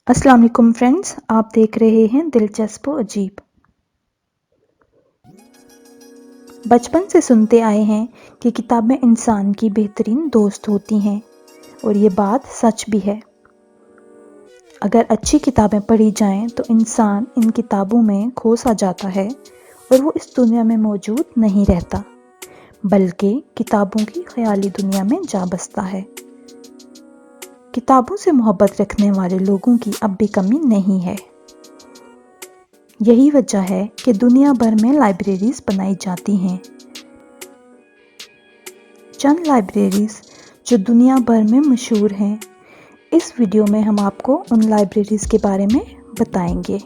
अस्सलाम वालेकुम फ्रेंड्स, आप देख रहे हैं दिलचस्प और अजीब। बचपन से सुनते आए हैं कि किताबें इंसान की बेहतरीन दोस्त होती हैं और ये बात सच भी है। अगर अच्छी किताबें पढ़ी जाएं तो इंसान इन किताबों में खो सा जाता है और वो इस दुनिया में मौजूद नहीं रहता, बल्कि किताबों की ख्याली दुनिया में जा बसता है। किताबों से मोहब्बत रखने वाले लोगों की अब भी कमी नहीं है। यही वजह है कि दुनिया भर में लाइब्रेरीज बनाई जाती हैं। चंद लाइब्रेरीज जो दुनिया भर में मशहूर हैं, इस वीडियो में हम आपको उन लाइब्रेरीज के बारे में बताएंगे।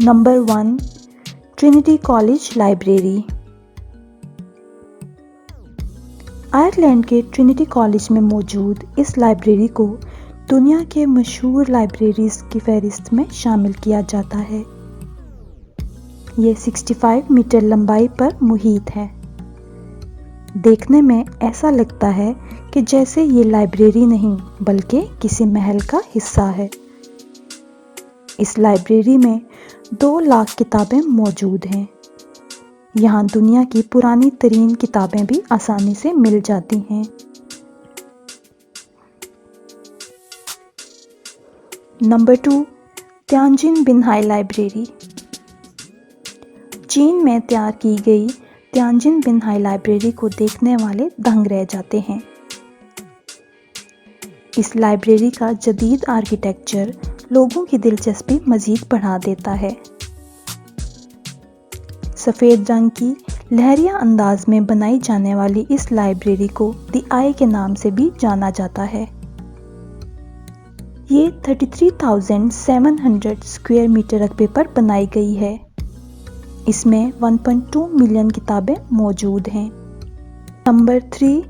Number 1, Trinity college library. Ireland के ट्रिनिटी कॉलेज में मौजूद इस लाइब्रेरी को दुनिया के मशहूर लाइब्रेरीज की फहरिस्त में शामिल किया जाता है। ये 65 मीटर लंबाई पर मुहित है। देखने में ऐसा लगता है कि जैसे ये लाइब्रेरी नहीं बल्कि किसी महल का हिस्सा है। इस लाइब्रेरी में 2 लाख किताबें मौजूद हैं। यहाँ दुनिया की पुरानी तरीन किताबें भी आसानी से मिल जाती हैं। Number 2, Tianjin Binhai library. चीन में तैयार की गई तियानजिन बिन्हाई लाइब्रेरी को देखने वाले दंग रह जाते हैं। इस लाइब्रेरी का जदीद आर्किटेक्चर लोगों की दिलचस्पी मजीद बढ़ा देता है। सफ़ेद रंग की लहरिया अंदाज में बनाई जाने वाली इस लाइब्रेरी को द आई के नाम से भी जाना जाता है। ये 33,700 स्क्वायर मीटर रकबे पर बनाई गई है। इसमें 1.2 मिलियन किताबें मौजूद हैं। Number 3,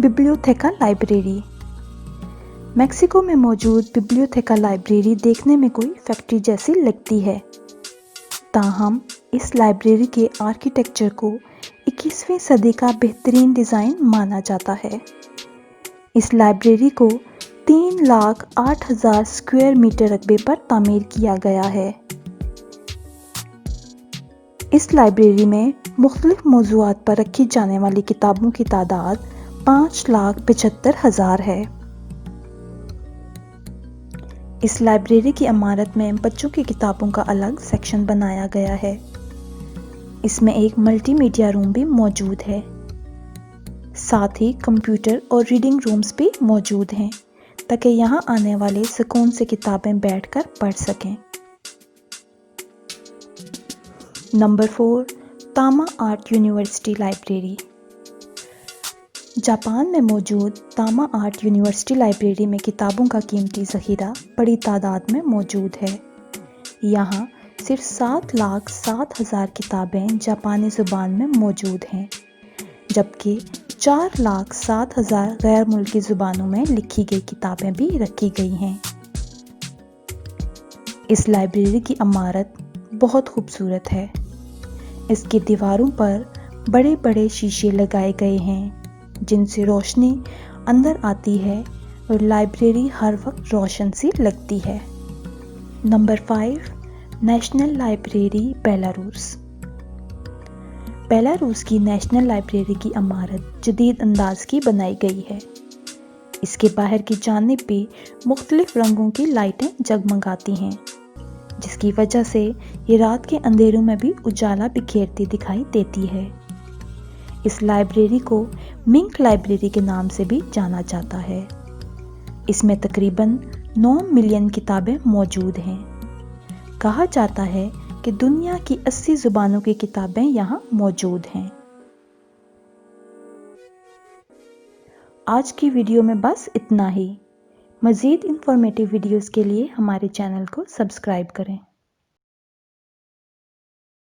बिब्लियोथेका library. मेक्सिको में मौजूद बिब्लियोथेका लाइब्रेरी देखने में कोई फैक्ट्री जैसी लगती है, ताहम इस लाइब्रेरी के आर्किटेक्चर को 21वीं सदी का बेहतरीन डिज़ाइन माना जाता है। इस लाइब्रेरी को 3,08,000 स्क्वायर मीटर रकबे पर तामीर किया गया है। इस लाइब्रेरी में मुख्तलिफ मौज़ूआत पर रखी जाने वाली किताबों की तादाद 5,75,000 है। इस लाइब्रेरी की इमारत में बच्चों की किताबों का अलग सेक्शन बनाया गया है। इसमें एक मल्टीमीडिया रूम भी मौजूद है। साथ ही कंप्यूटर और रीडिंग रूम्स भी मौजूद हैं ताकि यहाँ आने वाले सुकून से किताबें बैठकर पढ़ सकें। नंबर 4, तामा आर्ट यूनिवर्सिटी लाइब्रेरी। जापान में मौजूद तामा आर्ट यूनिवर्सिटी लाइब्रेरी में किताबों का कीमती ज़ख़ीरा बड़ी तादाद में मौजूद है। यहाँ सिर्फ 7,07,000 किताबें जापानी ज़ुबान में मौजूद हैं, जबकि 4,07,000 गैर मुल्की ज़ुबानों में लिखी गई किताबें भी रखी गई हैं। इस लाइब्रेरी की इमारत बहुत खूबसूरत है। इसकी दीवारों पर बड़े बड़े शीशे लगाए गए हैं जिनसे रोशनी अंदर आती है और लाइब्रेरी हर वक्त रोशन सी लगती है। Number 5, national library Belarus. Belarus की नेशनल लाइब्रेरी की इमारत जदीद अंदाज की बनाई गई है। इसके बाहर की जानिब भी मुख्तलिफ रंगों की लाइटें जगमगाती हैं, जिसकी वजह से ये रात के अंधेरों में भी उजाला बिखेरती दिखाई देती है। इस लाइब्रेरी को मिंक लाइब्रेरी के नाम से भी जाना जाता है। इसमें तकरीबन 9 मिलियन किताबें मौजूद हैं। कहा जाता है कि दुनिया की 80 ज़ुबानों की किताबें यहाँ मौजूद हैं। आज की वीडियो में बस इतना ही। मज़ीद इंफॉर्मेटिव वीडियोस के लिए हमारे चैनल को सब्सक्राइब करें।